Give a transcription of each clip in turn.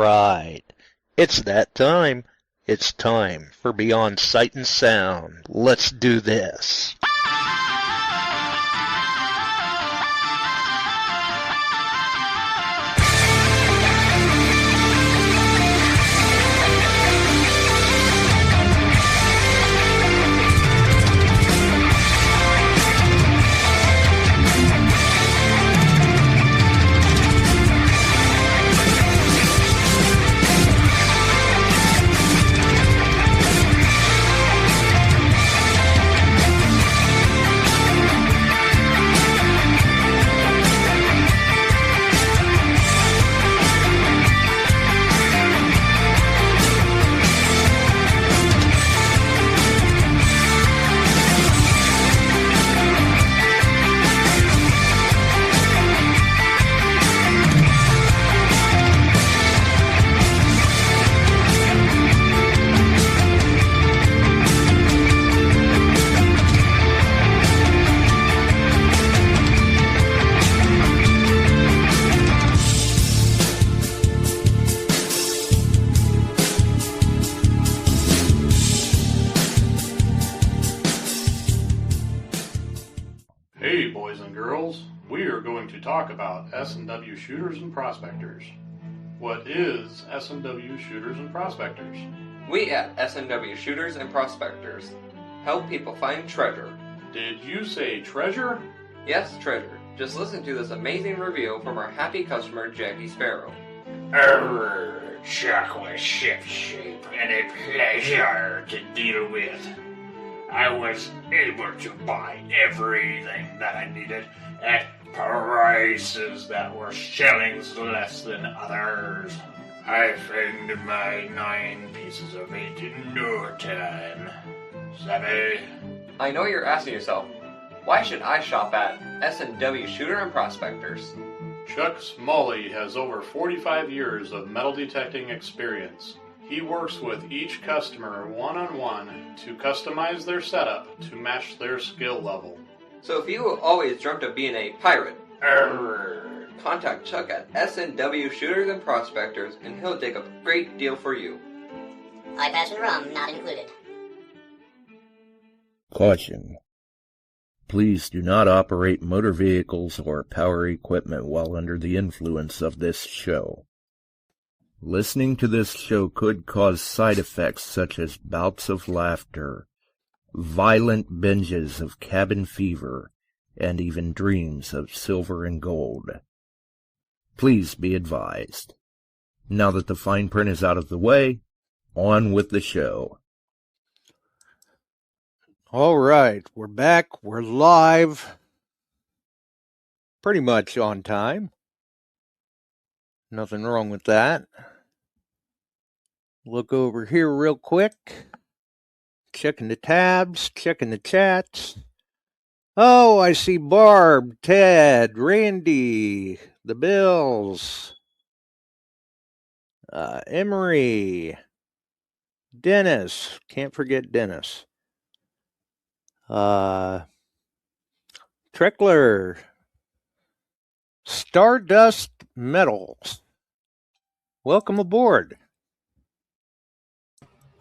right. It's that time. It's time for Beyond Sight and Sound. Let's do this. Hey boys and girls, we are going to talk about S&W shooters and prospectors. What is S&W shooters and prospectors? We at S&W Shooters and Prospectors help people find treasure. Did you say treasure? Yes, treasure. Just listen to this amazing review from our happy customer, Jackie Sparrow. Chocolate ship-shape and a pleasure to deal with. I was able to buy everything that I needed at prices that were shillings less than others. I found my 9 pieces of 8 in no time. Savvy? I know you're asking yourself, why should I shop at S&W Shooter and Prospectors? Chuck Smalley has over 45 years of metal detecting experience. He works with each customer one-on-one to customize their setup to match their skill level. So if you always dreamt of being a pirate, contact Chuck at S&W Shooters and Prospectors and he'll dig up a great deal for you. iPads and rum not included. Caution. Please do not operate motor vehicles or power equipment while under the influence of this show. Listening to this show could cause side effects such as bouts of laughter, violent binges of cabin fever, and even dreams of silver and gold. Please be advised. Now that the fine print is out of the way, on with the show. All right, we're back. We're live. Pretty much on time. Nothing wrong with that. Look over here real quick. Checking the tabs, checking the chats. Oh, I see Barb, Ted, Randy, the Bills, Emery, Dennis. Can't forget Dennis. Treckler, Stardust Metals. Welcome aboard.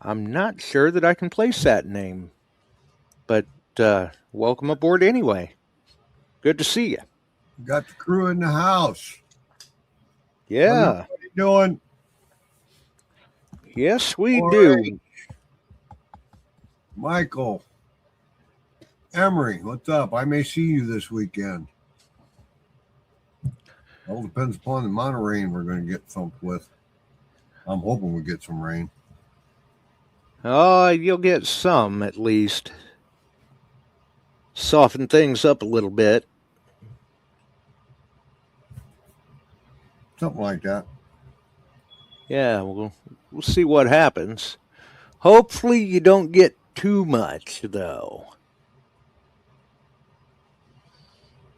I'm not sure that I can place that name, but welcome aboard anyway. Good to see you. Got the crew in the house. Yeah. What are you doing? Yes, we All do. right. Michael, Emery, what's up? I may see you this weekend. All depends upon the amount of rain we're going to get thumped with. I'm hoping we get some rain. Oh, you'll get some at least. Soften things up a little bit. Something like that. Yeah, we'll see what happens. Hopefully you don't get too much, though.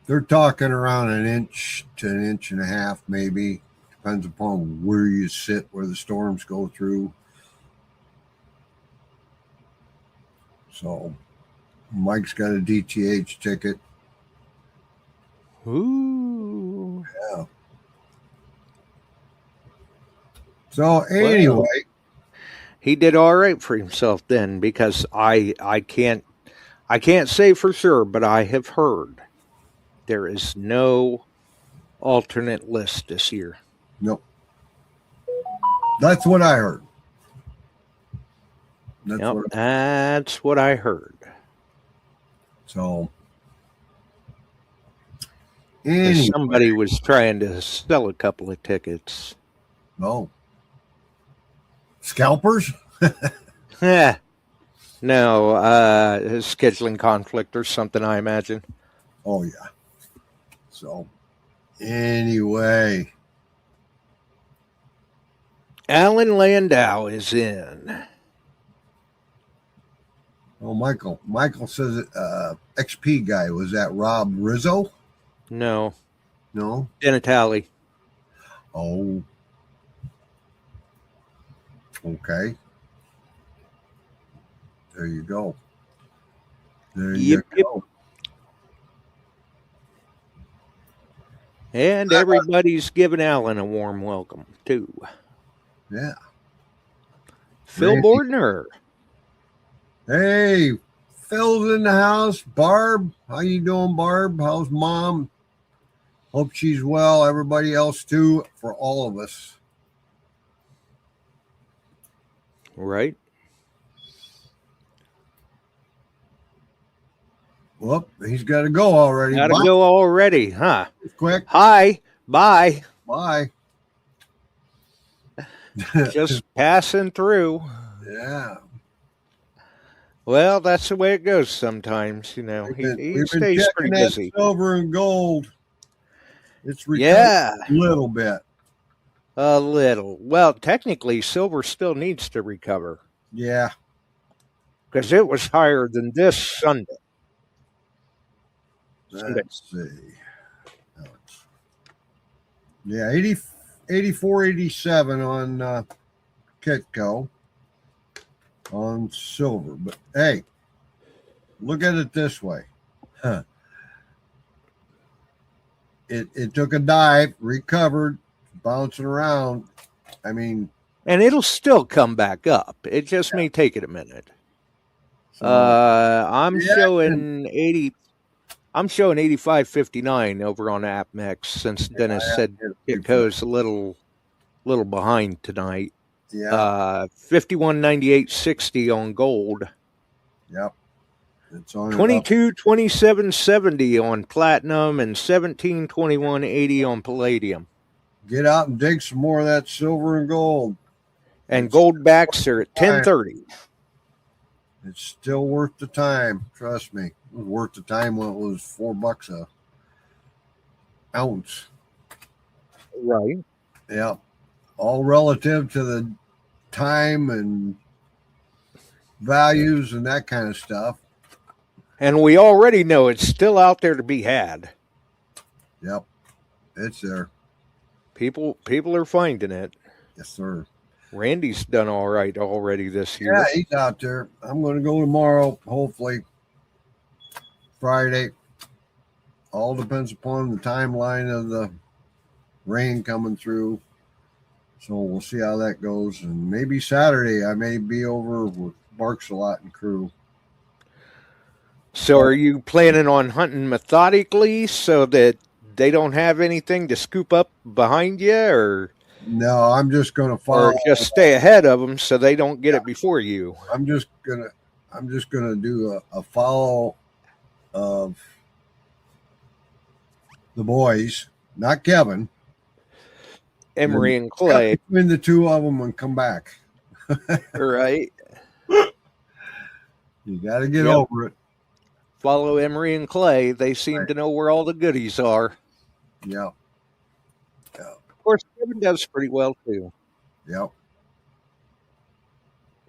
They're talking around an inch to an inch and a half, maybe. Depends upon where you sit, where the storms go through. So, Mike's got a DTH ticket. Ooh. Yeah. So anyway, he did all right for himself then, because I can't say for sure, but I have heard there is no alternate list this year. nope. That's what I heard. That's what I heard. So anyway. Somebody was trying to sell a couple of tickets. No. Scalpers? No, scheduling conflict or something, I imagine. Oh, yeah. So, anyway. Alan Landau is in. Oh, Michael. Michael says XP guy. Was that Rob Rizzo? No. No? Genitali. Oh. Okay. There you go. There you go. And everybody's giving Alan a warm welcome, too. Yeah. Phil Bordner. Hey, Phil's in the house. Barb, how you doing, Barb? How's Mom? Hope she's well. Everybody else, too, for all of us. Right. Well, he's got to go already. Got to go already, huh? Quick. Hi. Bye. Bye. Just passing through. Yeah. Well, that's the way it goes sometimes, you know. He stays pretty busy. Silver and gold. It's recovered a little bit. A little. Well, technically, silver still needs to recover. Yeah. Because it was higher than this Sunday. Let's see. Yeah, 84, 87 on Kitco on silver. But hey, look at it this way. Huh. It took a dive, recovered, bouncing around. I mean, and it'll still come back up. It just may take it a minute. So, I'm showing 80. I'm showing 85.59 over on AppMex, since Dennis said it goes a little behind tonight. Yeah. 51.98.60 on gold. Yep. It's on 22.27.70 on platinum and 17.21.80 on palladium. Get out and dig some more of that silver and gold. And gold backs are at 10.30. It's still worth the time. Trust me. It was worth the time when it was $4 a ounce. Right. Yeah. All relative to the time and values and that kind of stuff. And we already know it's still out there to be had. Yep. It's there. People are finding it. Yes, sir. Randy's done all right already this year. Yeah, he's out there. I'm going to go tomorrow, hopefully Friday. All depends upon the timeline of the rain coming through. So we'll see how that goes. And maybe Saturday I may be over with Barks a lot and crew. So are you planning on hunting methodically so that they don't have anything to scoop up behind you, or no? I'm just going to follow. Or just stay ahead of them so they don't get it before you. I'm just gonna do a follow of the boys, not Kevin, Emery and Clay, between the two of them, and come back. Right. You got to get over it. Follow Emery and Clay. They seem to know where all the goodies are. Yeah. Of course, Kevin does pretty well, too. Yep.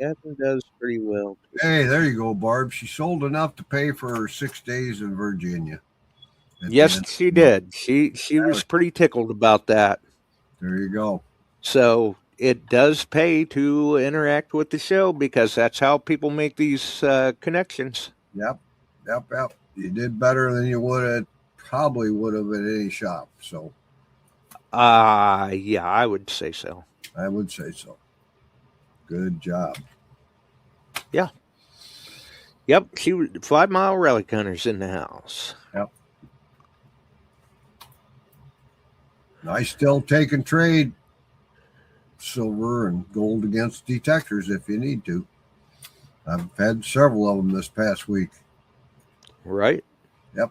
Kevin does pretty well, too. Hey, there you go, Barb. She sold enough to pay for her 6 days in Virginia. Yes, she did. She was pretty tickled about that. There you go. So it does pay to interact with the show, because that's how people make these connections. Yep. You did better than you probably would have at any shop. So, yeah, I would say so. I would say so. Good job. Yep, 5 Mile Relic Hunters in the house. Yep. I still take and trade silver and gold against detectors if you need to. I've had several of them this past week. Right? Yep.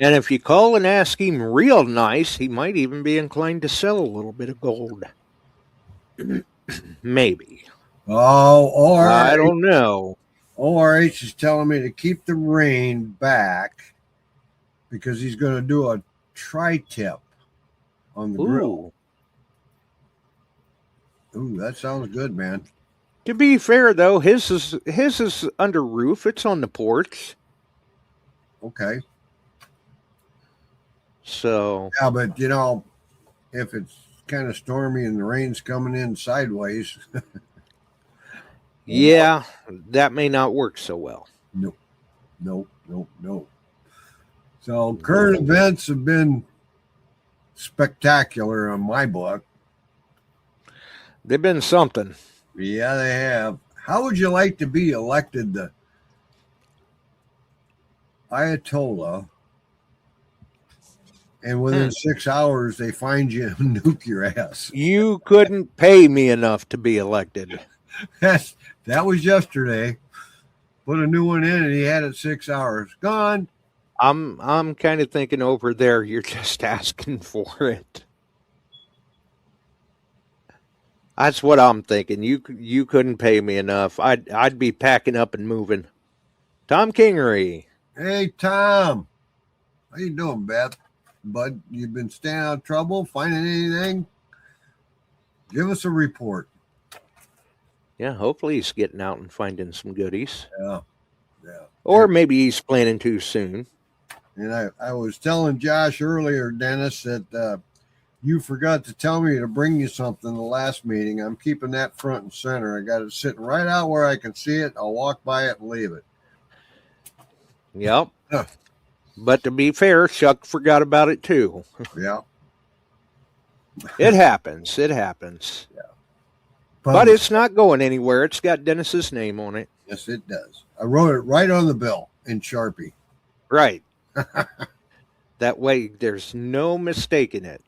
And if you call and ask him real nice, he might even be inclined to sell a little bit of gold. Maybe. Oh, or I don't know. ORH is telling me to keep the rain back because he's going to do a tri-tip on the grill. Ooh, that sounds good, man. To be fair, though, his is under roof. It's on the porch. Okay. So. Yeah, but, you know, if it's kind of stormy and the rain's coming in sideways. Yeah, that may not work so well. Nope. So current events have been spectacular on my book. They've been something. Yeah, they have. How would you like to be elected the Ayatollah and within 6 hours they find you and nuke your ass? You couldn't pay me enough to be elected. That was yesterday. Put a new one in and he had it 6 hours. Gone. I'm kind of thinking over there you're just asking for it. That's what I'm thinking. You couldn't pay me enough. I'd be packing up and moving. Tom Kingery. Hey Tom. How you doing, Beth? Bud, you've been staying out of trouble, finding anything? Give us a report. Yeah, hopefully he's getting out and finding some goodies. Yeah. Or maybe he's planning too soon. And I was telling Josh earlier, Dennis, that you forgot to tell me to bring you something the last meeting. I'm keeping that front and center. I got it sitting right out where I can see it. I'll walk by it and leave it. Yep. But to be fair, Chuck forgot about it too. Yeah. It happens. It happens. Yeah. But it's not going anywhere. It's got Dennis's name on it. Yes, it does. I wrote it right on the bill in Sharpie. Right. That way there's no mistaking it.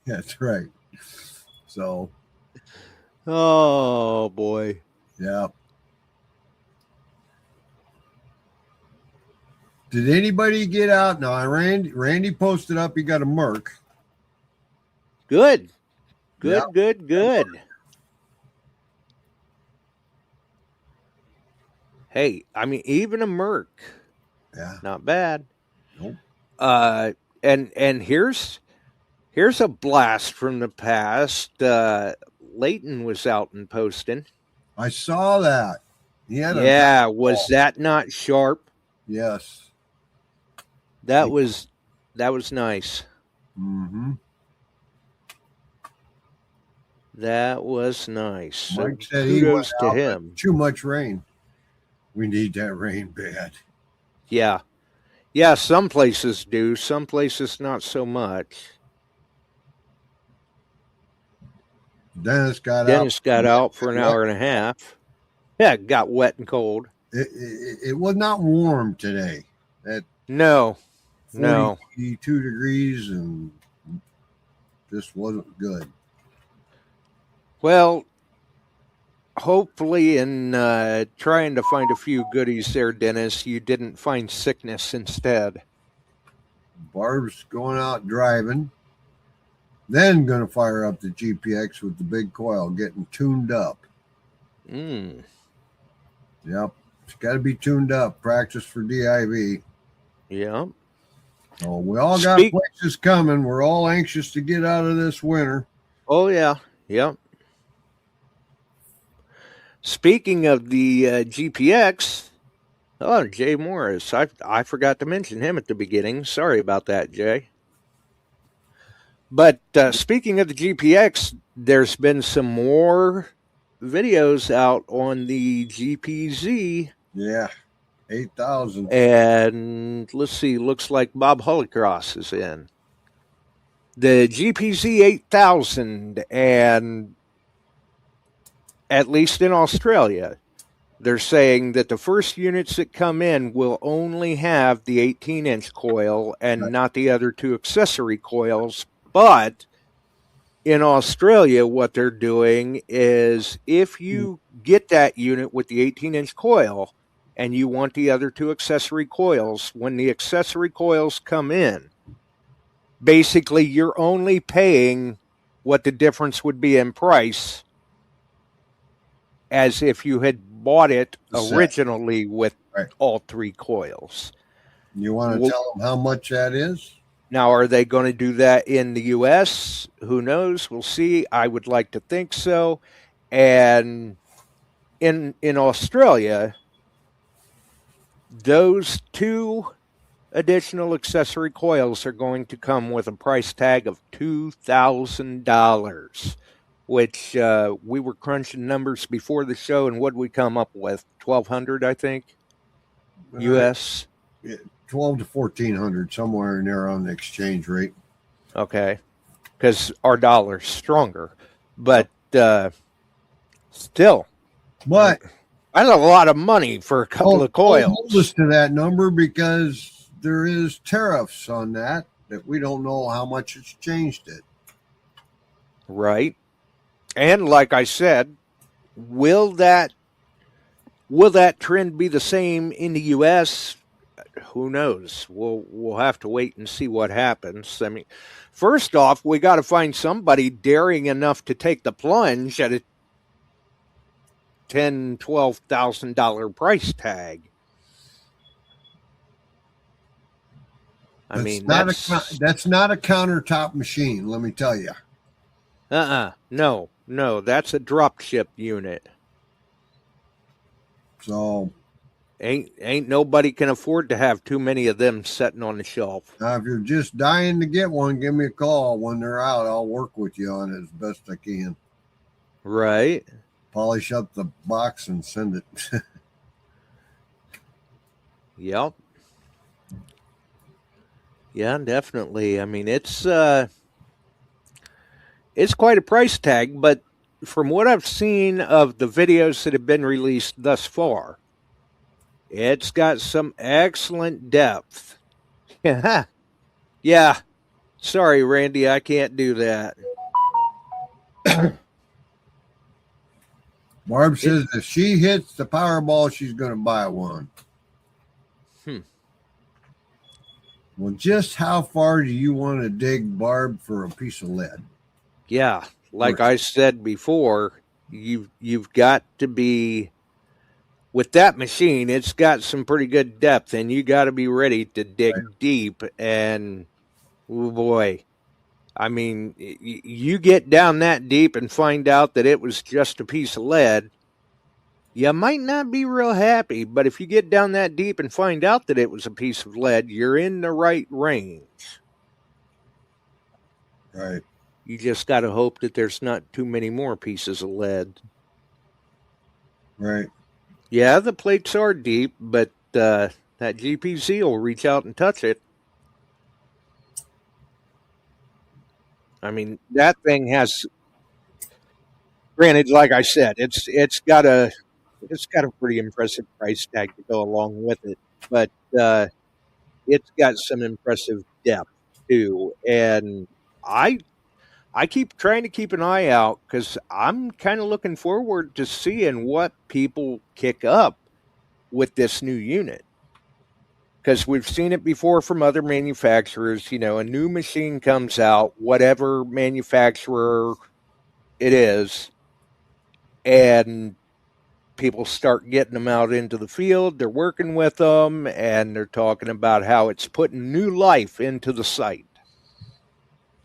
That's right. So. Oh, boy. Yeah. Did anybody get out? No, Randy posted up he got a Merc. Good. Yeah. Good. Hey, I mean, even a Merc. Yeah. Not bad. Nope. And here's a blast from the past. Leighton was out and posting. I saw that. Yeah, was that not sharp? Yes. That was nice. Mm-hmm. That was nice. Mike So said he went kudos to out, him. too much rain. We need that rain bad. Yeah. Yeah, some places do. Some places not so much. Dennis got out for an hour and a half. Yeah, it got wet and cold. It was not warm today. No. 42 degrees and just wasn't good. Well, hopefully in trying to find a few goodies there, Dennis, you didn't find sickness instead. Barb's going out driving, then going to fire up the GPX with the big coil, getting tuned up. Yep. It's got to be tuned up. Practice for DIV. Yeah. So we all got places coming. We're all anxious to get out of this winter. Oh, yeah. Yep. Speaking of the GPX, Jay Morris. I forgot to mention him at the beginning. Sorry about that, Jay. But speaking of the GPX, there's been some more videos out on the GPZ. Yeah, 8,000. And let's see, looks like Bob Hollycross is in. The GPZ 8000, and at least in Australia, they're saying that the first units that come in will only have the 18-inch coil and not the other two accessory coils. But in Australia, what they're doing is if you get that unit with the 18-inch coil and you want the other two accessory coils, when the accessory coils come in, basically you're only paying what the difference would be in price as if you had bought it originally with all three coils. You want to tell them how much that is? Now, are they going to do that in the U.S.? Who knows? We'll see. I would like to think so. And in Australia, those two additional accessory coils are going to come with a price tag of $2,000, which we were crunching numbers before the show, and what we come up with? $1,200, I think, U.S. 12 to 1,400, somewhere in there on the exchange rate. Okay, because our dollar's stronger, but still, but that's a lot of money for a couple of coils. Hold us to that number because there is tariffs on that we don't know how much it's changed it. Right, and like I said, will that trend be the same in the U.S.? Who knows? We'll have to wait and see what happens. I mean, first off, we got to find somebody daring enough to take the plunge at a $10,000-$12,000 price tag. I mean, that's not a countertop machine. Let me tell you. No, that's a drop ship unit. So. Ain't nobody can afford to have too many of them sitting on the shelf. Now, if you're just dying to get one, give me a call. When they're out, I'll work with you on it as best I can. Right. Polish up the box and send it. Yep. Yeah, definitely. I mean, it's quite a price tag, but from what I've seen of the videos that have been released thus far, it's got some excellent depth. Yeah. Sorry, Randy, I can't do that. Barb says if she hits the Powerball, she's going to buy one. Well, just how far do you want to dig, Barb, for a piece of lead? Yeah, like I said before, you've got to be... With that machine, it's got some pretty good depth, and you got to be ready to dig deep. And, oh boy, I mean, you get down that deep and find out that it was just a piece of lead, you might not be real happy. But if you get down that deep and find out that it was a piece of lead, you're in the right range. Right. You just got to hope that there's not too many more pieces of lead. Right. Yeah, the plates are deep, but that GPZ will reach out and touch it. I mean, that thing has, granted, like I said, it's got a pretty impressive price tag to go along with it, but it's got some impressive depth too. And I keep trying to keep an eye out because I'm kind of looking forward to seeing what people kick up with this new unit. Because we've seen it before from other manufacturers. You know, a new machine comes out, whatever manufacturer it is, and people start getting them out into the field. They're working with them, and they're talking about how it's putting new life into the site.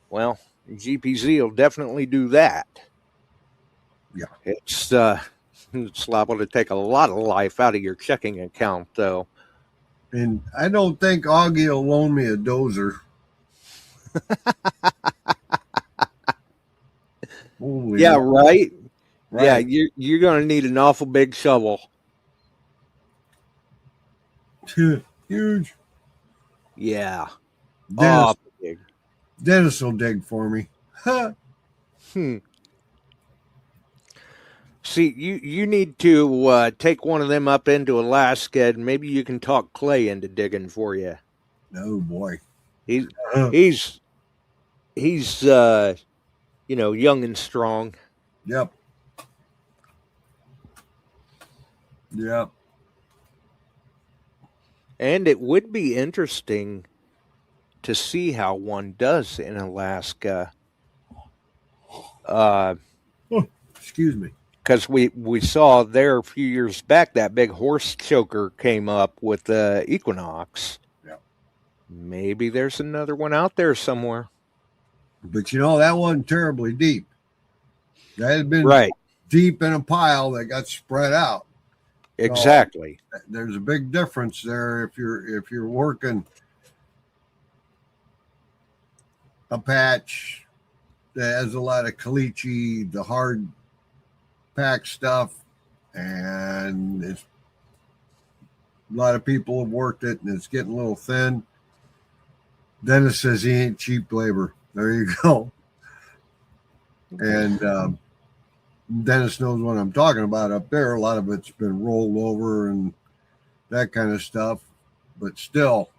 Well, GPZ will definitely do that. Yeah. It's liable to take a lot of life out of your checking account, though. And I don't think Augie will loan me a dozer. Yeah, right? Yeah, you're going to need an awful big shovel. Huge. Yeah. Dennis, big. Dennis will dig for me. See, you need to take one of them up into Alaska, and maybe you can talk Clay into digging for you. Oh boy. He's young and strong. Yep. Yep. And it would be interesting to see how one does in Alaska. Excuse me. Because we saw there a few years back that big horse choker came up with the Equinox. Yep. Maybe there's another one out there somewhere. But that wasn't terribly deep. That had been Right. deep in a pile that got spread out. Exactly. So there's a big difference there if you're working a patch that has a lot of caliche, the hard pack stuff, and it's a lot of people have worked it and it's getting a little thin. Dennis says he ain't cheap labor. There you go. And Dennis knows what I'm talking about up there. A lot of it's been rolled over and that kind of stuff, but still,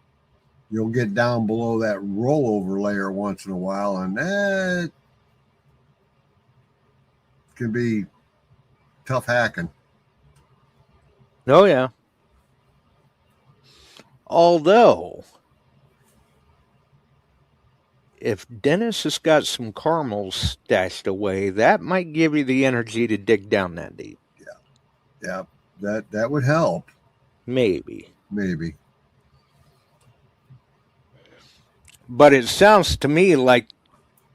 you'll get down below that rollover layer once in a while, and that can be tough hacking. Oh, yeah. Although, if Dennis has got some caramels stashed away, that might give you the energy to dig down that deep. Yeah, that would help. Maybe. But it sounds to me like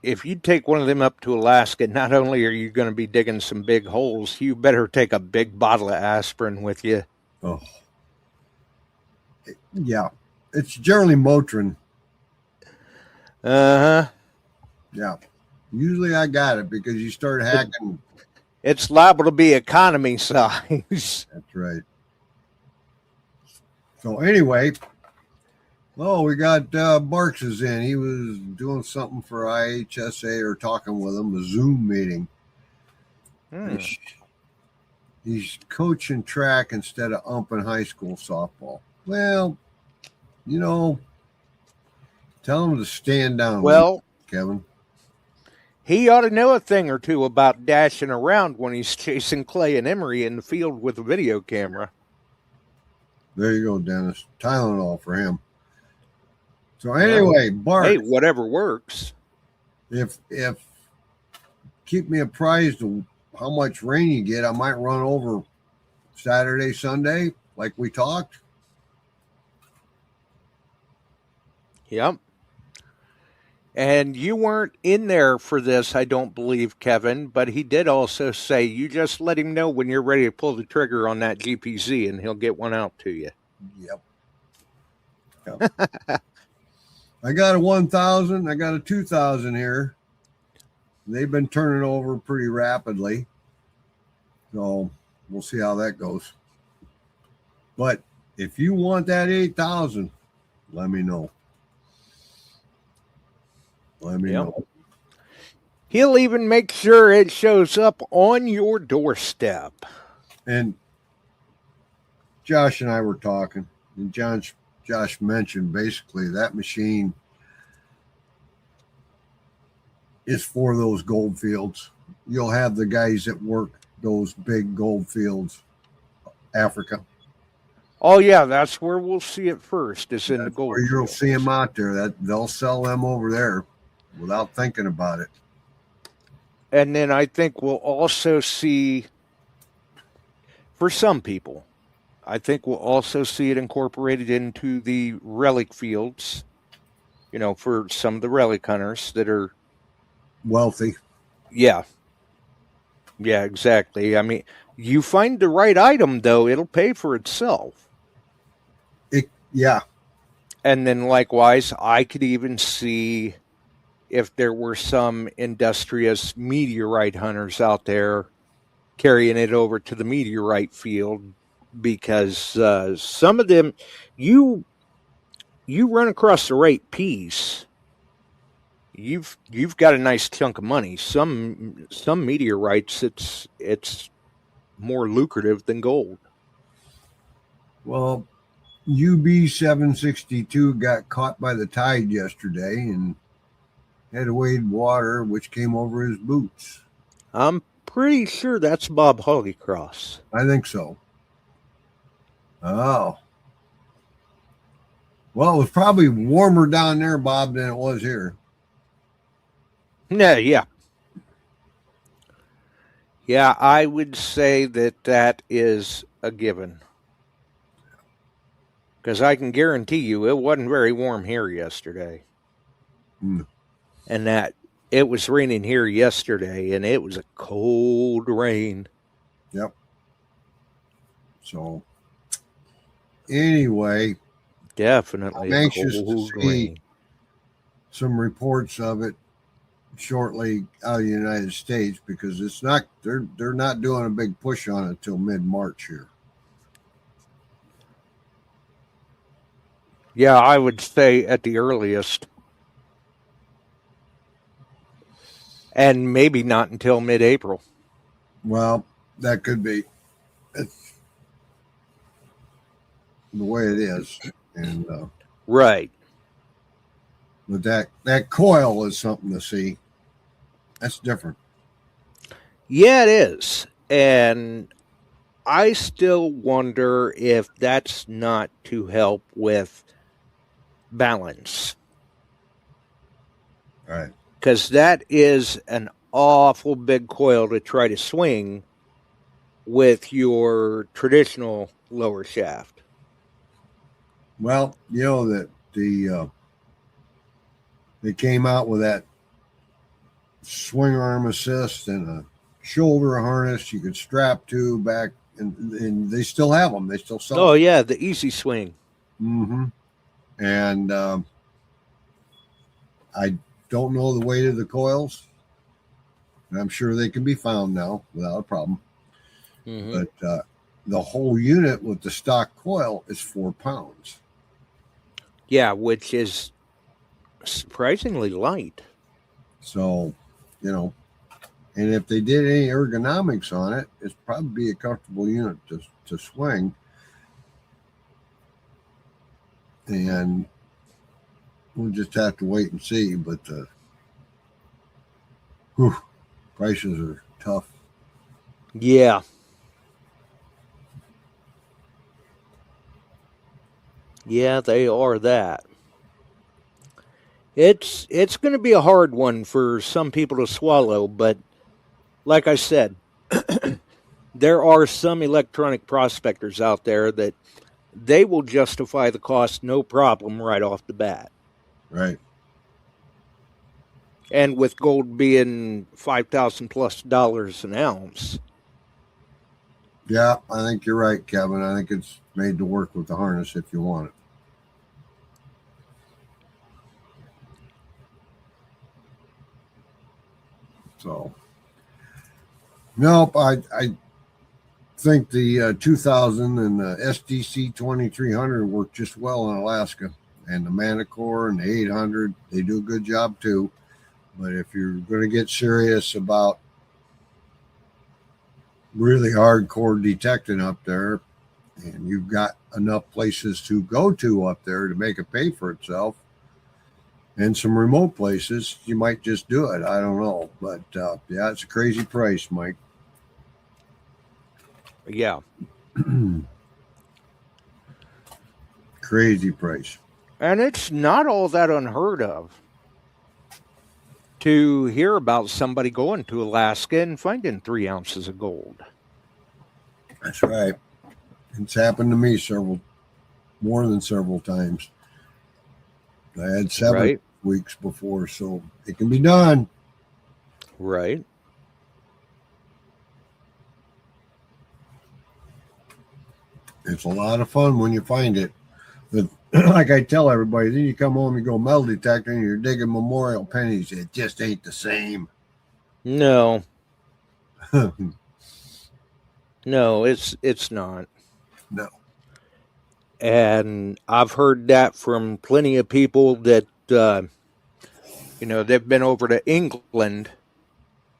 if you take one of them up to Alaska, not only are you going to be digging some big holes, you better take a big bottle of aspirin with you. Oh, yeah. It's generally Motrin. Uh-huh. Yeah. Usually I got it because you start hacking. It's liable to be economy size. That's right. So anyway, we got Barks is in. He was doing something for IHSA or talking with him, a Zoom meeting. He's coaching track instead of umping high school softball. Well, tell him to stand down. Well, Kevin. He ought to know a thing or two about dashing around when he's chasing Clay and Emery in the field with a video camera. There you go, Dennis. Tylenol for him. So anyway, Bart. Hey, whatever works. If keep me apprised of how much rain you get, I might run over Saturday, Sunday, like we talked. Yep. And you weren't in there for this, I don't believe, Kevin, but he did also say you just let him know when you're ready to pull the trigger on that GPZ and he'll get one out to you. Yep. I got a 1,000. I got a 2,000 here. They've been turning over pretty rapidly. So we'll see how that goes. But if you want that 8,000, let me know. Let me know. He'll even make sure it shows up on your doorstep. And Josh and I were talking, and Josh mentioned basically that machine is for those gold fields. You'll have the guys that work those big gold fields, Africa. Oh, yeah, that's where we'll see it first, is in the gold where you'll fields. see them out there. That they'll sell them over there without thinking about it. And then I think we'll also see, for some people, I think we'll also see it incorporated into the relic fields, for some of the relic hunters that are wealthy. Yeah. Yeah, exactly. I mean, you find the right item, though, it'll pay for itself. Yeah. And then likewise, I could even see if there were some industrious meteorite hunters out there carrying it over to the meteorite field, because some of them, you run across the right piece, you've got a nice chunk of money. Some meteorites, it's more lucrative than gold. Well, UB 762 got caught by the tide yesterday and had to wade water, which came over his boots. I'm pretty sure that's Bob Hollycross. I think so. Oh. Well, it was probably warmer down there, Bob, than it was here. Yeah. Yeah, I would say that is a given. Because I can guarantee you it wasn't very warm here yesterday. Mm. And that it was raining here yesterday, and it was a cold rain. Yep. So, anyway, Definitely I'm a anxious to cold see rain. some reports of it shortly out of the United States, because it's not they're not doing a big push on it until mid-March here. Yeah, I would say at the earliest. And maybe not until mid-April. Well, that could be. It's the way it is, and Right. but that coil is something to see. That's different. Yeah, it is. And I still wonder if that's not to help with balance. Right. Because that is an awful big coil to try to swing with your traditional lower shaft. Well, you know that they came out with that swing arm assist and a shoulder harness you could strap to back, and they still have them. They still sell. Oh, yeah, the easy swing. Mm-hmm. And I don't know the weight of the coils. I'm sure they can be found now without a problem. Mm-hmm. But the whole unit with the stock coil is 4 pounds. Yeah, which is surprisingly light. So, and if they did any ergonomics on it, it's probably a comfortable unit to swing. And we'll just have to wait and see. But prices are tough. Yeah. Yeah, they are that. It's going to be a hard one for some people to swallow, but like I said, there are some electronic prospectors out there that they will justify the cost no problem right off the bat. Right. And with gold being $5,000+ an ounce. Yeah, I think you're right, Kevin. I think it's made to work with the harness if you want it. So, nope, I think the 2000 and the SDC 2300 work just well in Alaska, and the Manicore and the 800, they do a good job too. But if you're going to get serious about really hardcore detecting up there, and you've got enough places to go to up there to make it pay for itself, and some remote places, you might just do it. I don't know. But yeah, it's a crazy price, Mike. Yeah. Crazy price. And it's not all that unheard of to hear about somebody going to Alaska and finding 3 ounces of gold. That's right. It's happened to me more than several times. I had 7 weeks before, so it can be done. Right. It's a lot of fun when you find it. But like I tell everybody, then you come home, you go metal detecting, you're digging memorial pennies. It just ain't the same. No. No, it's not. No. And I've heard that from plenty of people that they've been over to England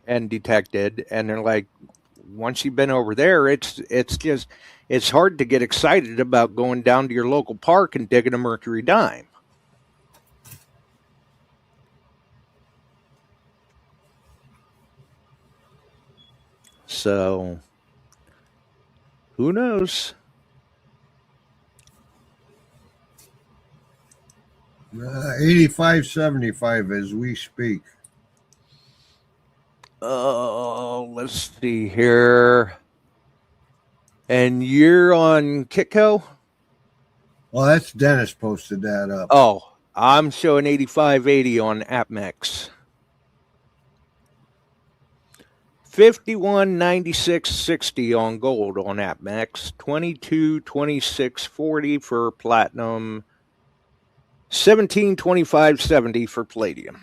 and detected, and they're like, once you've been over there, it's hard to get excited about going down to your local park and digging a mercury dime. So, who knows? 85.75 as we speak. Let's see here. And you're on Kitco? Well, that's Dennis posted that up. Oh, I'm showing 85.80 on AppMex. 51.96.60 on gold on AppMex. 22.26.40 for platinum. 17.25.70 for palladium.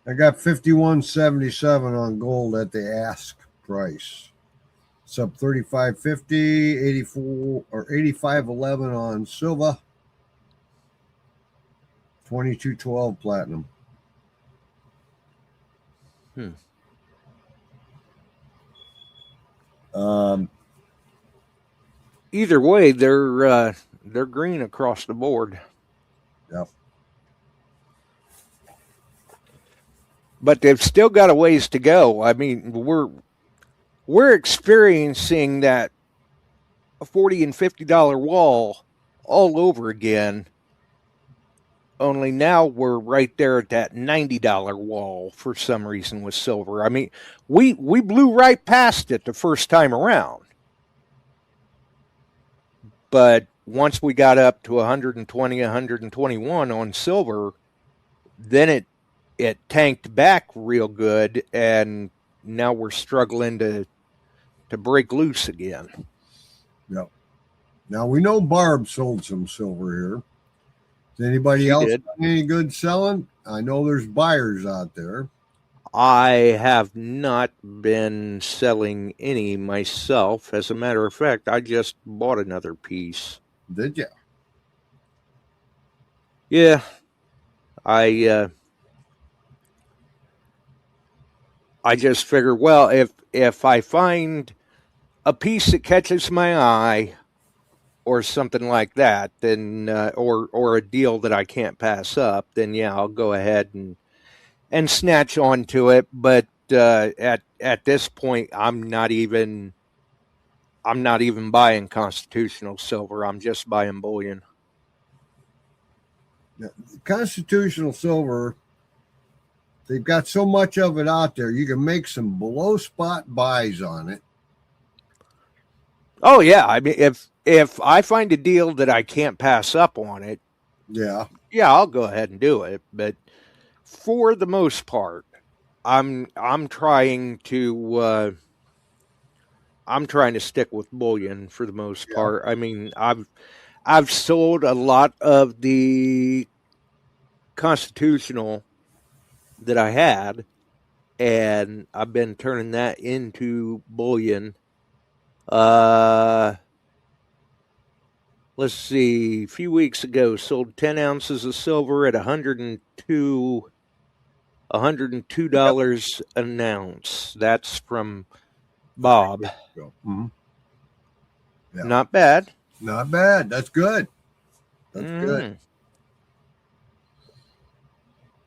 I got 51.77 on gold at the ask price. It's up 35.50, 84 or 85.11 on silver. 22.12 platinum. Either way, they're green across the board. Yep. But they've still got a ways to go. I mean, we're experiencing that $40 and $50 wall all over again. Only now we're right there at that $90 wall for some reason with silver. I mean, we blew right past it the first time around. But once we got up to 120, 121 on silver, then it tanked back real good, and now we're struggling to break loose again. Yep. Now we know Barb sold some silver here. Is anybody else any good selling? I know there's buyers out there. I have not been selling any myself. As a matter of fact, I just bought another piece. Did you? Yeah. I just figured, well, if I find a piece that catches my eye or something like that, then or a deal that I can't pass up, then yeah, I'll go ahead and snatch onto it. But at this point, I'm not even buying constitutional silver. I'm just buying bullion. Yeah, constitutional silver, they've got so much of it out there. You can make some below spot buys on it. Oh yeah, I mean, if I find a deal that I can't pass up on it, yeah, I'll go ahead and do it. But for the most part, I'm trying to stick with bullion for the most part. I mean, I've sold a lot of the constitutional that I had, and I've been turning that into bullion. Let's see, a few weeks ago, sold 10 ounces of silver at $102 an ounce. That's from Bob. Mm-hmm. Yeah. Not bad. Not bad. That's good. That's good.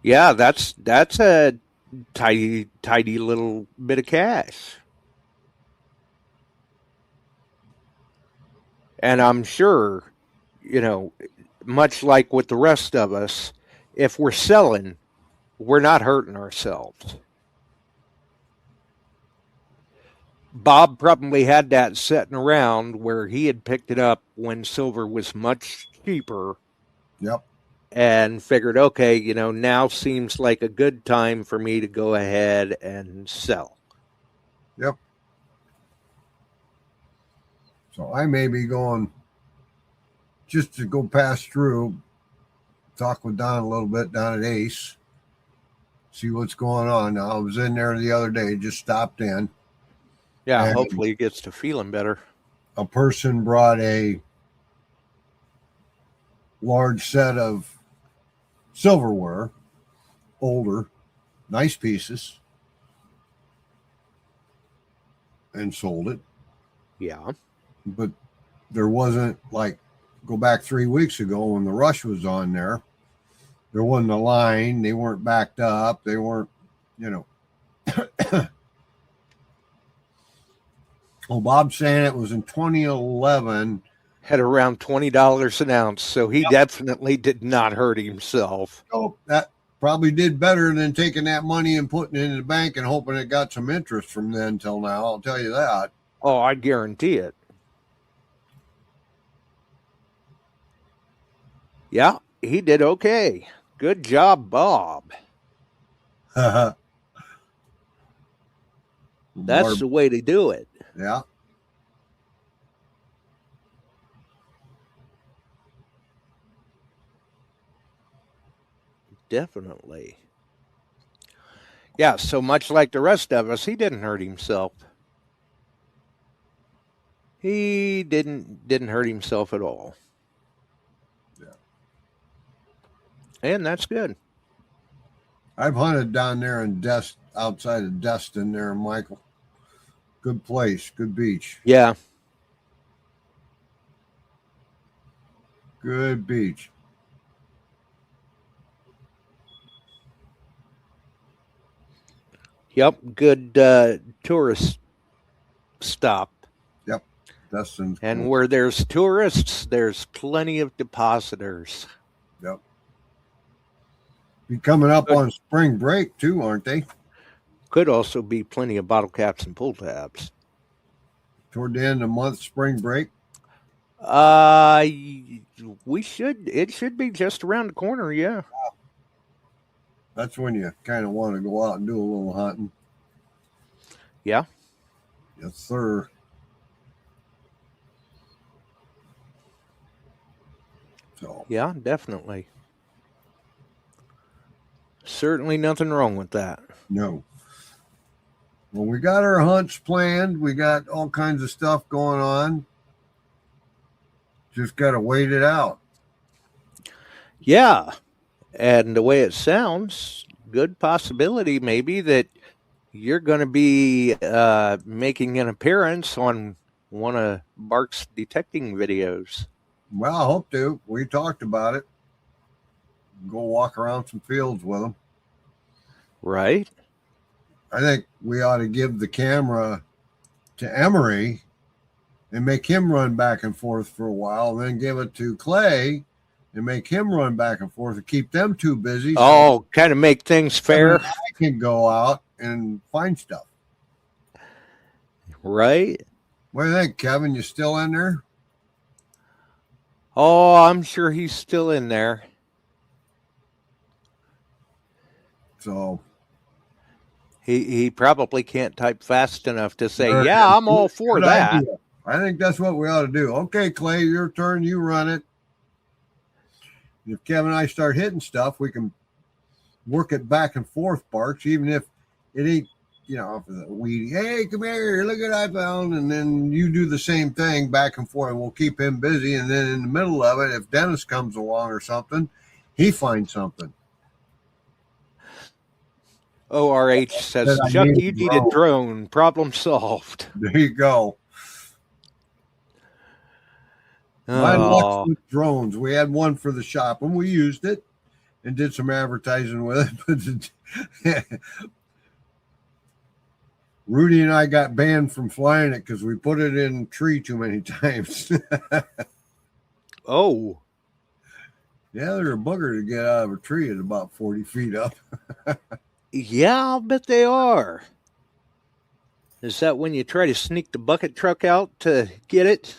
Yeah, that's a tidy little bit of cash. And I'm sure, much like with the rest of us, if we're selling, we're not hurting ourselves. Bob probably had that sitting around where he had picked it up when silver was much cheaper. Yep. And figured, okay, now seems like a good time for me to go ahead and sell. Yep. So I may be going just to go pass through, talk with Don a little bit down at Ace, see what's going on. Now, I was in there the other day, just stopped in. Yeah, hopefully it gets to feeling better. A person brought a large set of silverware, older, nice pieces, and sold it. Yeah. But there wasn't, like, go back 3 weeks ago when the rush was on there. There wasn't a line. They weren't backed up. They weren't, you know. Well, Bob's saying it was in 2011. Had around $20 an ounce, so he definitely did not hurt himself. So that probably did better than taking that money and putting it in the bank and hoping it got some interest from then till now. I'll tell you that. Oh, I guarantee it. Yeah, he did okay. Good job, Bob. That's the way to do it. Yeah. Definitely. Yeah, so much like the rest of us, he didn't hurt himself. He didn't hurt himself at all. Yeah. And that's good. I've hunted down there in outside of Destin there, Michael. Good place, good beach. Yeah. Good beach. Yep, good tourist stop. Yep, Destin's and cool. where there's tourists, there's plenty of depositors. Yep. Be coming up on spring break too, aren't they? Could also be plenty of bottle caps and pull tabs. Toward the end of the month, spring break. It should be just around the corner, yeah. That's when you kind of want to go out and do a little hunting. Yeah. Yes, sir. So. Yeah, definitely. Certainly nothing wrong with that. No. Well, we got our hunts planned. We got all kinds of stuff going on. Just got to wait it out. Yeah. And the way it sounds, good possibility maybe that you're going to be making an appearance on one of Bark's detecting videos. Well, I hope to. We talked about it. Go walk around some fields with them. Right. I think we ought to give the camera to Emery and make him run back and forth for a while, and then give it to Clay and make him run back and forth and keep them too busy. Oh, kind of make things fair. I can go out and find stuff. Right. What do you think, Kevin? You still in there? Oh, I'm sure he's still in there. So he probably can't type fast enough to say, yeah, I'm all for that. Idea. I think that's what we ought to do. Okay, Clay, your turn. You run it. If Kevin and I start hitting stuff, we can work it back and forth, Barks, even if it ain't, if it's a weedy, hey, come here, look what I found. And then you do the same thing back and forth, and we'll keep him busy. And then in the middle of it, if Dennis comes along or something, he finds something. ORH says, Chuck, you need a drone. Problem solved. There you go. My luck with drones. We had one for the shop, and we used it and did some advertising with it. But Rudy and I got banned from flying it because we put it in tree too many times. Oh. Yeah, they're a bugger to get out of a tree at about 40 feet up. Yeah, I'll bet they are. Is that when you try to sneak the bucket truck out to get it?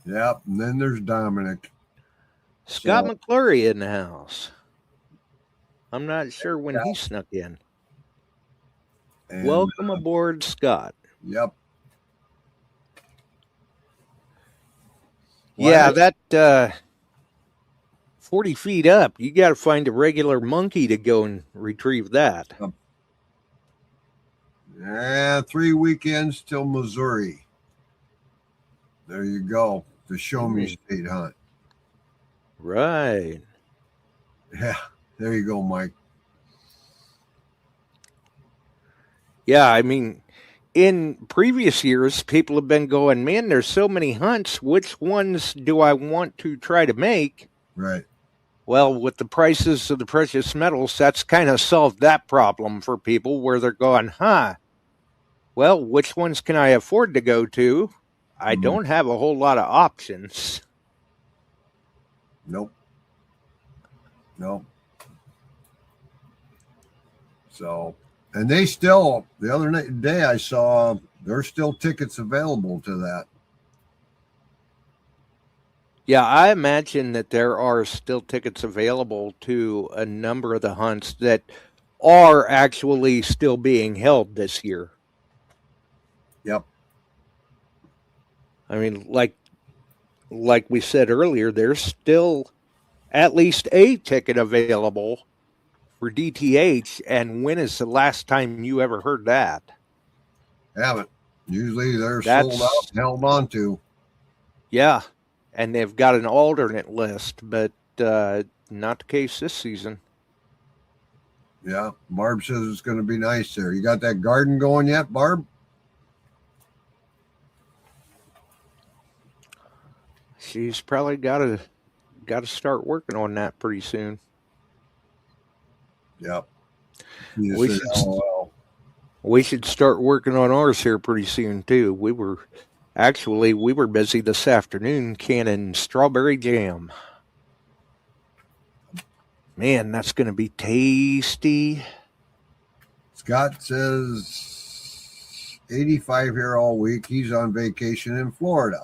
Yep, and then there's Dominic. Scott McClurry in the house. I'm not sure when he snuck in. And, welcome aboard, Scott. Yep. Yeah, that 40 feet up, you got to find a regular monkey to go and retrieve that. Yeah, 3 weekends till Missouri. There you go. The show me state hunt. Right. Yeah, there you go, Mike. Yeah, I mean, in previous years, people have been going, man, there's so many hunts. Which ones do I want to try to make? Right. Well, with the prices of the precious metals, that's kind of solved that problem for people where they're going, well, which ones can I afford to go to? I Mhm. don't have a whole lot of options. Nope. Nope. So, and they still, the other day I saw there's still tickets available to that. Yeah, I imagine that there are still tickets available to a number of the hunts that are actually still being held this year. Yep. I mean, like we said earlier, there's still at least a ticket available for DTH. And when is the last time you ever heard that? Haven't. Usually they're sold out, That's, held on to. yeah. And they've got an alternate list, but not the case this season. Yeah. Barb says it's going to be nice there. You got that garden going yet, Barb? She's probably got to start working on that pretty soon. Yep. We should start working on ours here pretty soon too. We were busy this afternoon canning strawberry jam. Man, that's going to be tasty. Scott says 85 here all week. He's on vacation in Florida.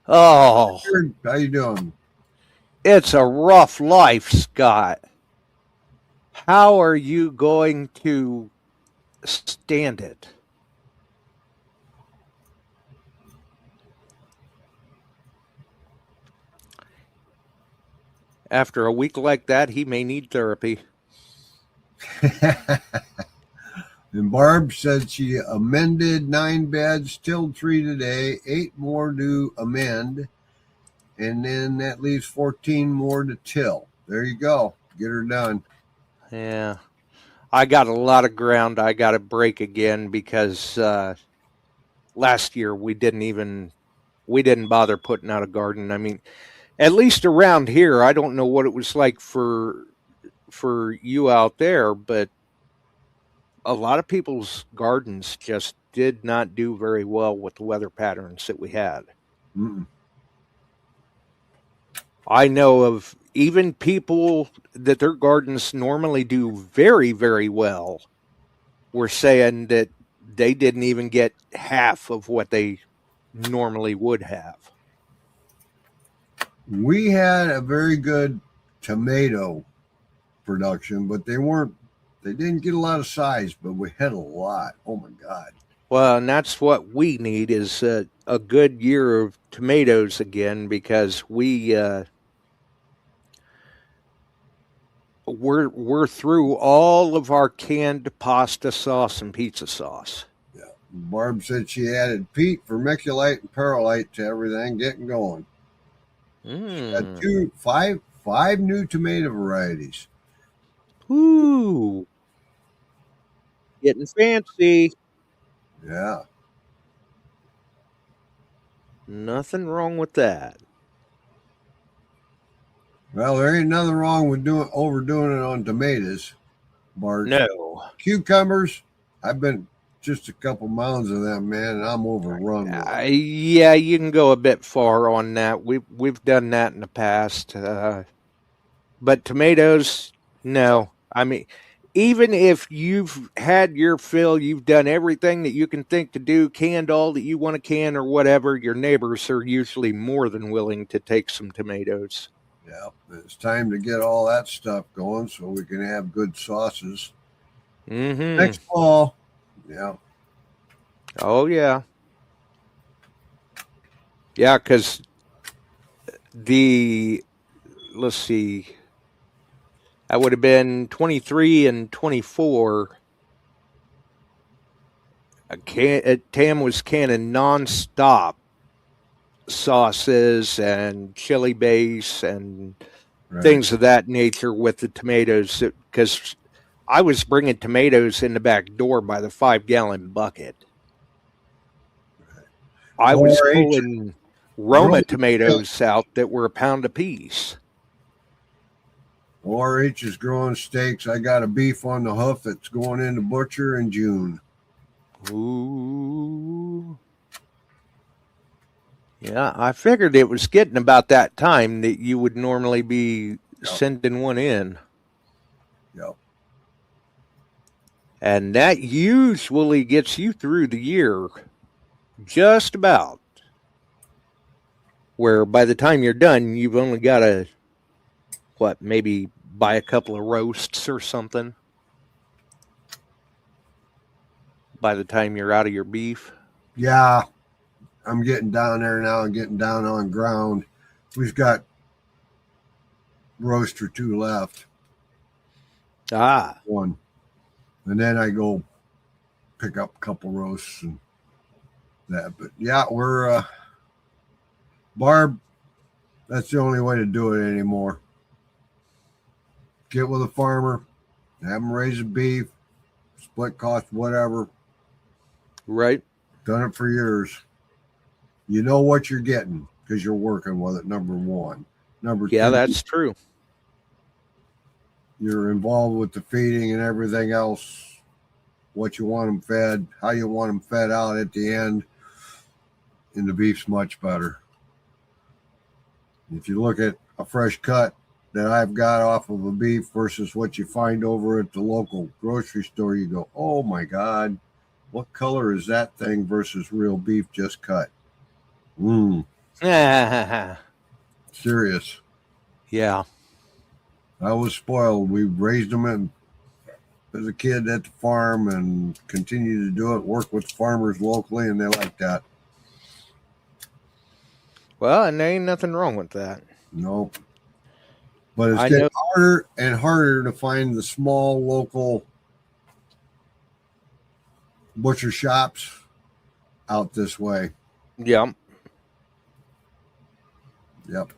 Oh, How you doing? it's a rough life, Scott. How are you going to stand it? After a week like that, he may need therapy. And Barb said she amended 9 beds, tilled 3 today, 8 more to amend, and then that leaves 14 more to till. There you go. Get her done. Yeah. I got a lot of ground I got to break again because last year we didn't bother putting out a garden. I mean, at least around here, I don't know what it was like for you out there, but a lot of people's gardens just did not do very well with the weather patterns that we had. Mm-mm. I know of even people that their gardens normally do very, very well were saying that they didn't even get half of what they normally would have. We had a very good tomato production, but they didn't get a lot of size, but we had a lot. Oh my God. Well, and that's what we need is a good year of tomatoes again because we're through all of our canned pasta sauce and pizza sauce. Yeah. Barb said she added peat, vermiculite, and perlite to everything, getting going. Got five new tomato varieties. Ooh, getting fancy. Yeah. Nothing wrong with that. Well, there ain't nothing wrong with overdoing it on tomatoes, Bart. No. Cucumbers, I've been just a couple mounds of them, man, and I'm overrun with them. Yeah, you can go a bit far on that. We've done that in the past. But tomatoes, no. I mean, even if you've had your fill, you've done everything that you can think to do, canned all that you want to can or whatever, your neighbors are usually more than willing to take some tomatoes. Yeah, it's time to get all that stuff going so we can have good sauces. Mm-hmm. Next fall. Yeah. Oh, yeah. Yeah, because let's see, I would have been 23 and 24. Tam was canning nonstop sauces and chili base and Right. things of that nature with the tomatoes, because I was bringing tomatoes in the back door by the 5-gallon bucket. I was 4-H pulling Roma tomatoes out that were £1 a piece. 4-H is growing steaks. I got a beef on the hoof that's going in the butcher in June. Ooh. Yeah, I figured it was getting about that time that you would normally be sending one in. Yep. And that usually gets you through the year, just about. Where by the time you're done, you've only got to, maybe buy a couple of roasts or something by the time you're out of your beef. Yeah, I'm getting down there now and getting down on ground. We've got roast or 2 left. Ah. 1. And then I go pick up a couple roasts and that. But yeah, we're Barb, that's the only way to do it anymore. Get with a farmer, have them raise a beef, split cost, whatever. Right. Done it for years. You know what you're getting because you're working with it, number 1. Number 2, that's true. You're involved with the feeding and everything else, what you want them fed, how you want them fed out at the end, and the beef's much better. If you look at a fresh cut that I've got off of a beef versus what you find over at the local grocery store, you go, oh my God, what color is that thing versus real beef just cut? Serious. Yeah. I was spoiled. We raised them as a kid at the farm and continue to do it, work with farmers locally, and they like that. Well, and there ain't nothing wrong with that. Nope. But it's getting harder and harder to find the small local butcher shops out this way. Yep. Yep.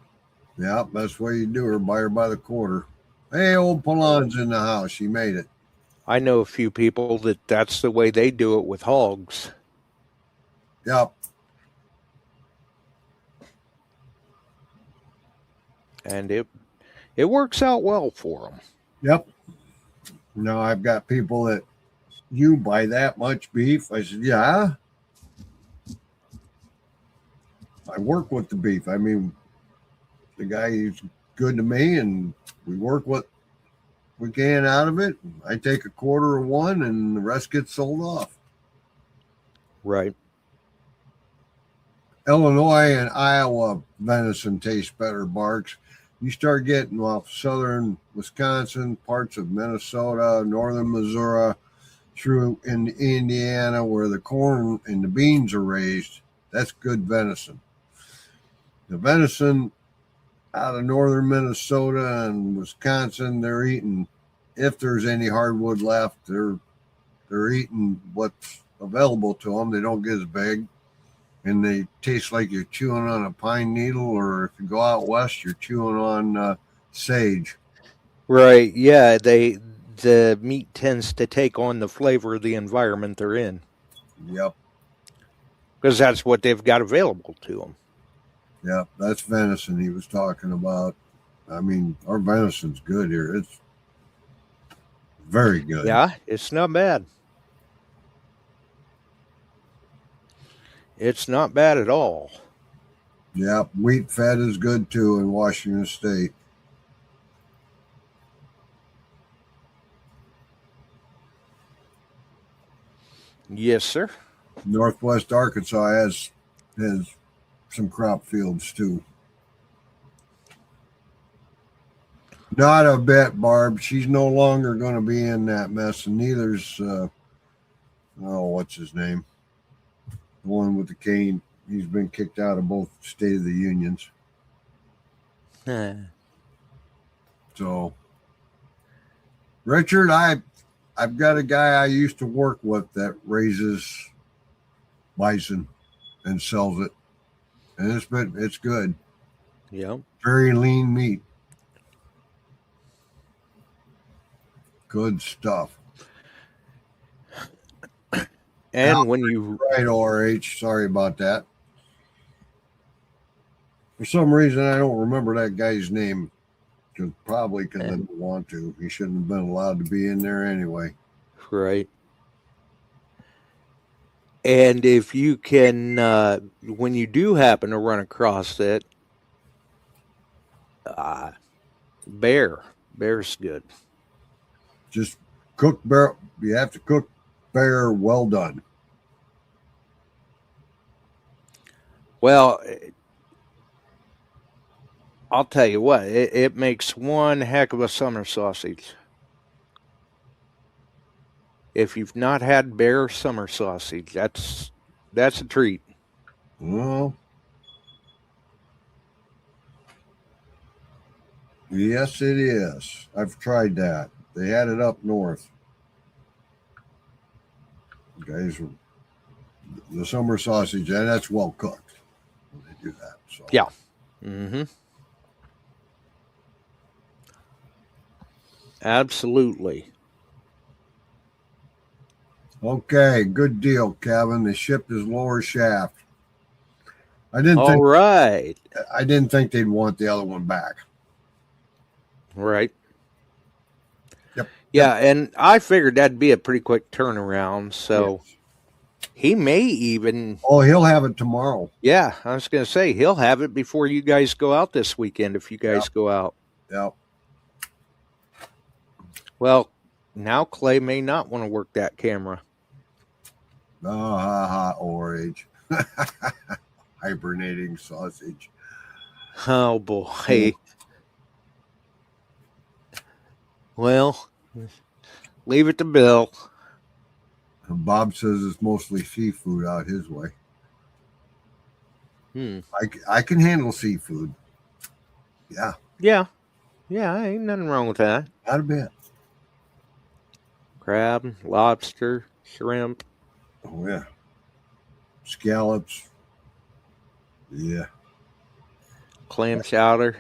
That's the way you do her. Buy her by the quarter. Hey, old Polon's in the house. She made it. I know a few people that's the way they do it with hogs. Yep. And it works out well for them. Yep. Now I've got people that, you buy that much beef? I said, yeah. I work with the beef. I mean, the guy is good to me, and we work what we can out of it. I take a quarter of one, and the rest gets sold off. Right. Illinois and Iowa venison tastes better, Barks. You start getting off southern Wisconsin, parts of Minnesota, northern Missouri, through in Indiana, where the corn and the beans are raised. That's good venison. The venison out of northern Minnesota and Wisconsin, they're eating, if there's any hardwood left, they're eating what's available to them. They don't get as big, and they taste like you're chewing on a pine needle, or if you go out west, you're chewing on sage. Right. Yeah. The meat tends to take on the flavor of the environment they're in. Yep. Because that's what they've got available to them. Yep. That's venison he was talking about. I mean, our venison's good here. It's very good. Yeah, it's not bad. It's not bad at all. Yep. Wheat fed is good too in Washington State. Yes, sir. Northwest Arkansas has some crop fields too. Not a bit, Barb. She's no longer going to be in that mess, and neither's what's his name? The one with the cane. He's been kicked out of both State of the Unions. So, Richard, I've got a guy I used to work with that raises bison and sells it, and it's good. Yeah. Very lean meat. Good stuff. And when you Right, RH. Sorry about that. For some reason, I don't remember that guy's name. Probably because I didn't want to. He shouldn't have been allowed to be in there anyway. right. And if you can, when you do happen to run across it, bear's good. Just cook bear. You have to cook bear well done. Well, I'll tell you what, it makes one heck of a summer sausage. If you've not had bear summer sausage, that's a treat. Well, yes, it is. I've tried that. They had it up north. Guys, the summer sausage, and that's well cooked when they do that. So Yeah. Mm-hmm. Absolutely. Okay, good deal, Kevin. They shipped his lower shaft. I didn't think they'd want the other one back. Right. Yep. Yeah, and I figured that'd be a pretty quick turnaround. So Yes. he may even. Oh, he'll have it tomorrow. Yeah, I was going to say he'll have it before you guys go out this weekend. If you guys go out. Yep. Well, now Clay may not want to work that camera. Oh, ha ha, orange. Hibernating sausage. Oh boy. Well, leave it to Bill. Bob says it's mostly seafood out his way. I can handle seafood. Yeah. Yeah. Yeah, ain't nothing wrong with that. Not a bit. Crab, lobster, shrimp. Oh, yeah. Scallops. Yeah. Clam chowder.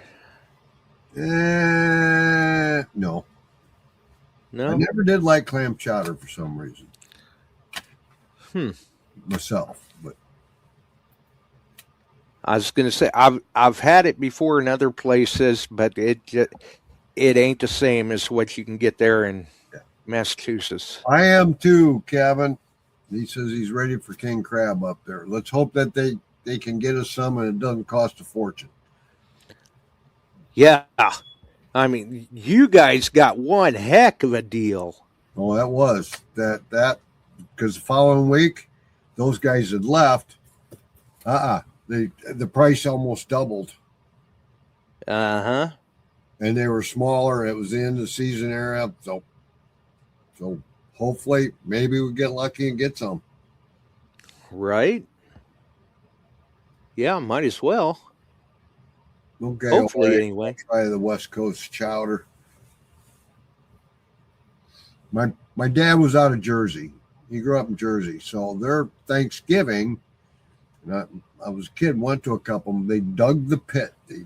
No. No? I never did like clam chowder for some reason. Myself, but I was going to say I've had it before in other places, but it ain't the same as what you can get there in Massachusetts. I am too, Kevin. He says he's ready for king crab up there. Let's hope that they can get us some and it doesn't cost a fortune. Yeah. I mean, you guys got one heck of a deal. Oh, that was that because the following week those guys had left. The price almost doubled. Uh-huh. And they were smaller. It was the end of the season era. So hopefully maybe we get lucky and get some. Right? Yeah, might as well. Okay. Hopefully, right. anyway. I'll try the West Coast chowder. My dad was out of Jersey. He grew up in Jersey. So their Thanksgiving, and I was a kid, went to a couple of them. They dug the pit. They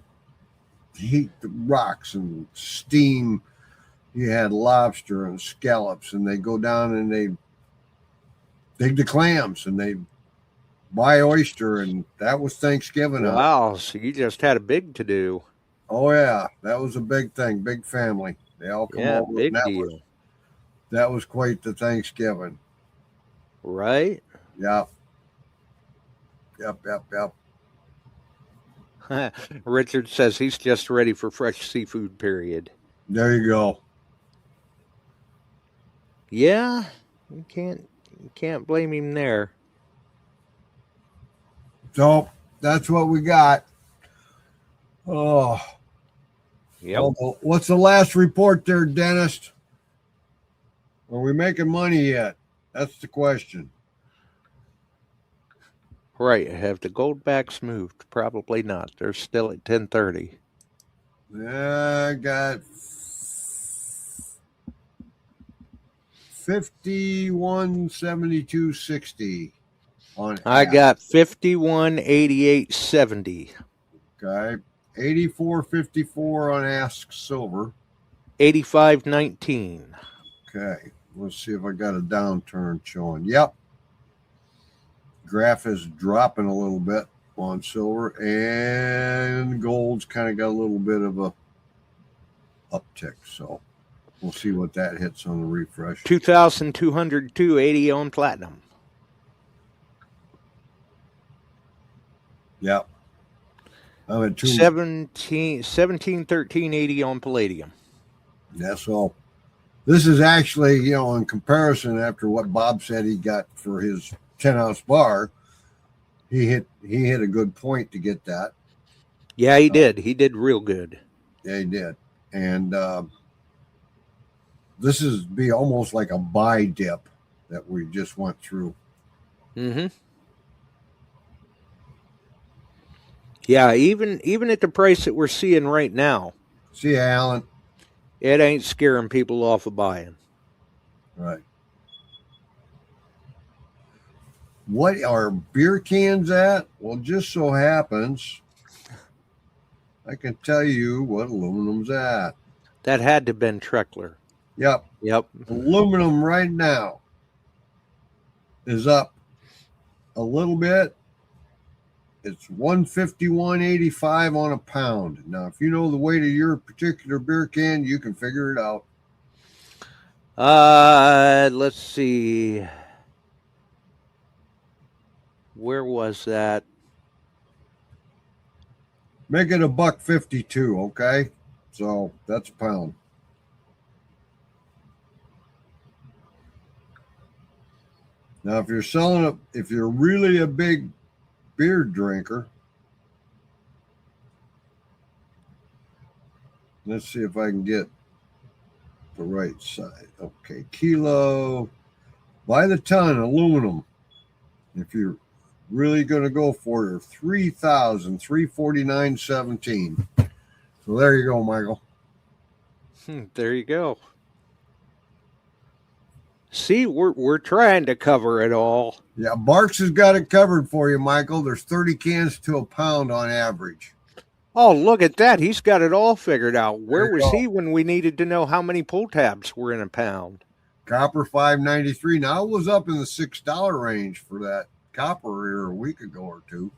heat the rocks and steam. You had lobster and scallops, and they go down and they dig the clams and they buy oyster, and that was Thanksgiving. Wow, so you just had a big to do. Oh yeah, that was a big thing, big family. They all come over. Big deal. That was quite the Thanksgiving. Right? Yep. Richard says he's just ready for fresh seafood, period. There you go. Yeah, you can't blame him there. So that's what we got. Oh. Yep. What's the last report there, dentist? Are we making money yet? That's the question. Right. Have the goldbacks moved? Probably not. They're still at 1030. I got 51.72.60 on. I got 51.88.70. Okay. 84.54 on Ask Silver. 85.19. Okay. Let's see if I got a downturn showing. Yep. Graph is dropping a little bit on silver, and gold's kind of got a little bit of a uptick. So we'll see what that hits on the refresh. 2,202.80 on platinum. Yep. I'm at 1713.80 on palladium. Yeah, so this is actually, in comparison after what Bob said he got for his 10-ounce bar, he hit a good point to get that. Yeah, he did. He did real good. Yeah, he did. And this is be almost like a buy dip that we just went through. Mm-hmm. Yeah, even at the price that we're seeing right now. See you, Alan. It ain't scaring people off of buying. Right. What are beer cans at? Well, just so happens I can tell you what aluminum's at. That had to have been Treckler. Yep. Aluminum right now is up a little bit. It's 151.85 on a pound. Now, if you know the weight of your particular beer can, you can figure it out. Let's see. Where was that? Make it $1.52, okay? So that's a pound. Now, if you're selling it, if you're really a big beer drinker, let's see if I can get the right side. Okay, kilo by the ton aluminum. If you're really going to go for it, 3,349.17. So there you go, Michael. There you go. See, we're trying to cover it all. Yeah, Barks has got it covered for you, Michael. There's 30 cans to a pound on average. Oh, look at that. He's got it all figured out. Where was he when we needed to know how many pull tabs were in a pound? Copper $5.93. Now it was up in the $6 range for that copper here a week ago or two.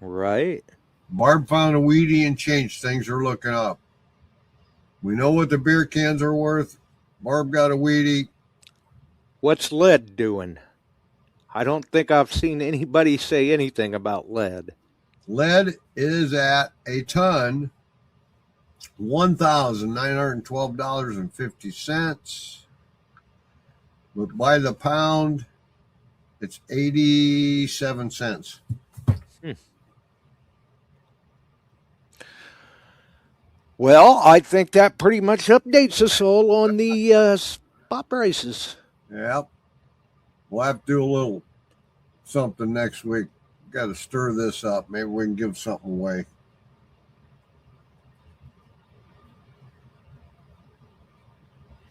Right. Barb found a Wheatie and changed. Things are looking up. We know what the beer cans are worth. Barb got a Wheatie. What's lead doing? I don't think I've seen anybody say anything about lead. Lead is at a ton, $1,912.50. But by the pound, it's 87 cents. Well, I think that pretty much updates us all on the spot prices. Yep. We'll have to do a little something next week. Got to stir this up. Maybe we can give something away.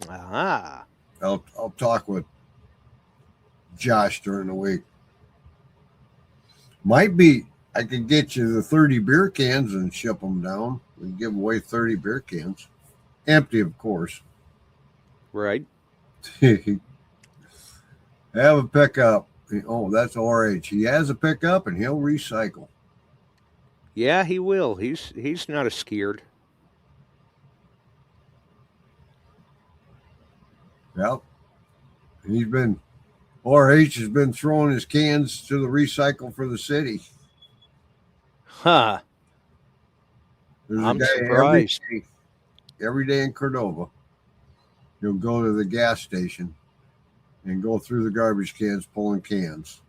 Ah. I'll talk with Josh during the week. Might be I could get you the 30 beer cans and ship them down. We can give away 30 beer cans. Empty, of course. Right. Have a pickup. Oh, that's RH. He has a pickup and he'll recycle. Yeah, he will. He's not a scared. Yep. RH has been throwing his cans to the recycle for the city. Huh. There's I'm a guy surprised. Every day in Cordova, he'll go to the gas station and go through the garbage cans pulling cans.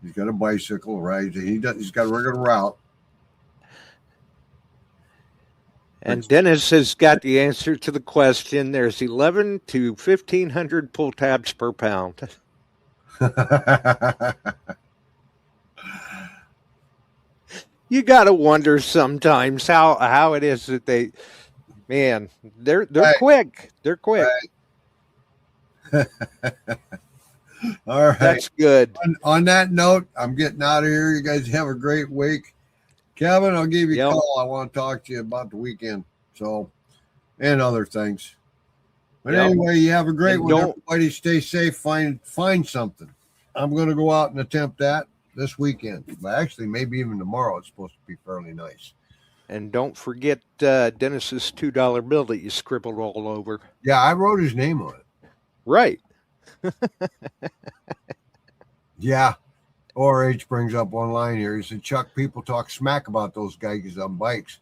He's got a bicycle, right? He's got a regular route. And Dennis has got the answer to the question. There's 11 to 1,500 pull tabs per pound. You got to wonder sometimes how it is that they're right. quick. They're quick. Right. All right. That's good. On that note, I'm getting out of here. You guys have a great week. Kevin, I'll give you a call. I want to talk to you about the weekend. So, and other things. But Yep. anyway, you have a great And one. don't- Everybody stay safe. Find something. I'm going to go out and attempt that this weekend. But actually, maybe even tomorrow. It's supposed to be fairly nice. And don't forget Dennis's $2 bill that you scribbled all over. Yeah, I wrote his name on it. Right. Yeah. ORH brings up one line here. He said, Chuck, people talk smack about those guys on bikes.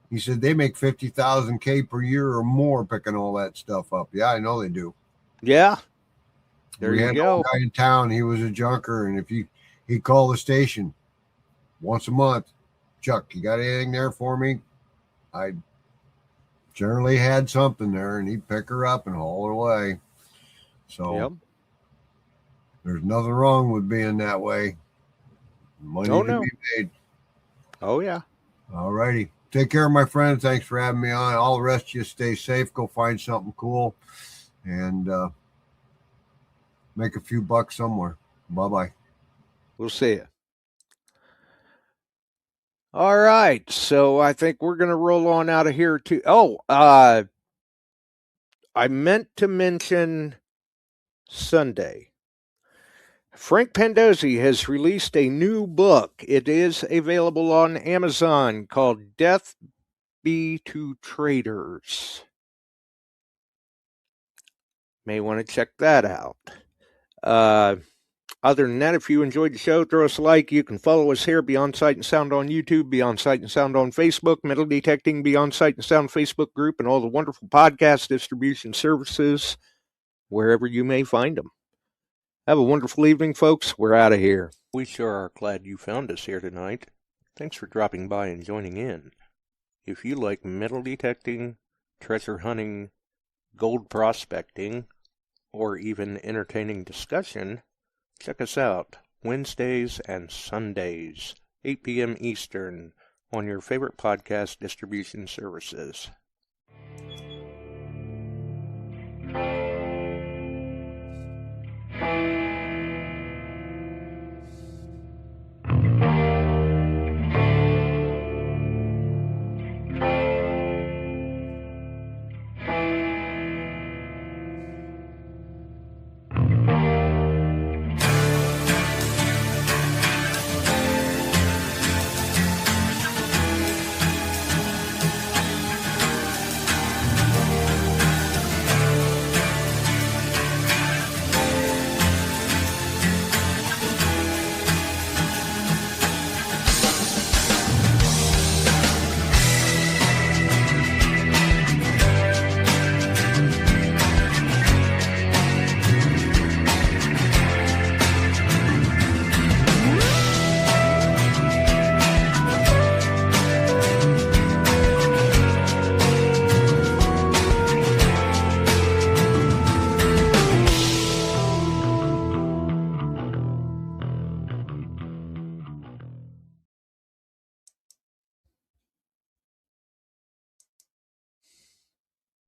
He said they make 50,000 K per year or more picking all that stuff up. Yeah, I know they do. Yeah. There We you had go. a guy in town. He was a junker, and if he'd call the station once a month, Chuck, you got anything there for me? I generally had something there, and he'd pick her up and haul her away. So Yep. there's nothing wrong with being that way. Money Oh, to no. be made. Oh, yeah. All righty. Take care, my friend. Thanks for having me on. All the rest of you stay safe. Go find something cool and make a few bucks somewhere. Bye-bye. We'll see you. All right. So I think we're going to roll on out of here too. Oh, I meant to mention Sunday. Frank Pandozzi has released a new book. It is available on Amazon called Death Be to Traders. May want to check that out. Other than that, if you enjoyed the show, throw us a like. You can follow us here, Beyond Sight and Sound on YouTube, Beyond Sight and Sound on Facebook, Metal Detecting Beyond Sight and Sound Facebook group, and all the wonderful podcast distribution services, wherever you may find them. Have a wonderful evening, folks. We're out of here. We sure are glad you found us here tonight. Thanks for dropping by and joining in. If you like metal detecting, treasure hunting, gold prospecting, or even entertaining discussion, check us out Wednesdays and Sundays, 8 p.m. Eastern, on your favorite podcast distribution services.